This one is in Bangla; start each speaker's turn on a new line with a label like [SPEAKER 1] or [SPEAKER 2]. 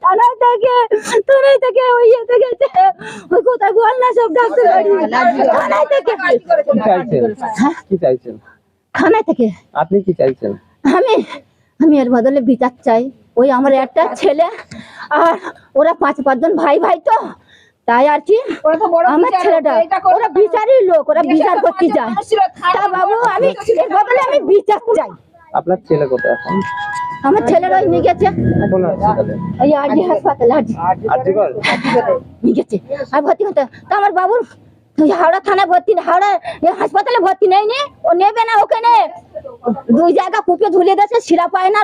[SPEAKER 1] থানায় থেকে ওই ইয়েতে গেছে, ওই কোথায় বল না সব ডাক্তার বাড়ি থানায় থেকে।
[SPEAKER 2] কি চাইছেন
[SPEAKER 1] থানায় থেকে
[SPEAKER 2] আপনি কি চাইছেন?
[SPEAKER 1] আমি এর বদলে বিচার চাই। ওই আমার একটা ছেলে আর ওরা 5-5 জন ভাই তো, তাই আর কি আমার ছেলেটা, ওরা বিচারই লোক, ওরা বিচার করতে যায়। তা বাবু আমি এর বদলে আমি বিচার চাই।
[SPEAKER 2] আপনার ছেলে কোথায় এখন?
[SPEAKER 1] আমার ছেলের ওই নিয়ে গেছে
[SPEAKER 2] কোন হাসপাতালে?
[SPEAKER 1] ওই আরজি হাসপাতালে
[SPEAKER 2] আজিগর
[SPEAKER 1] নিয়ে গেছে আর ভর্তি হতে। তো আমার বাবুর হাওড়া থানায় ভর্তি, হাওড়া হাসপাতালে ভর্তি নেয়নি, ও নেবে না ওখানে 2 জায়গা কূপে ঝুলিয়ে দিয়েছে, শিরা পায় না।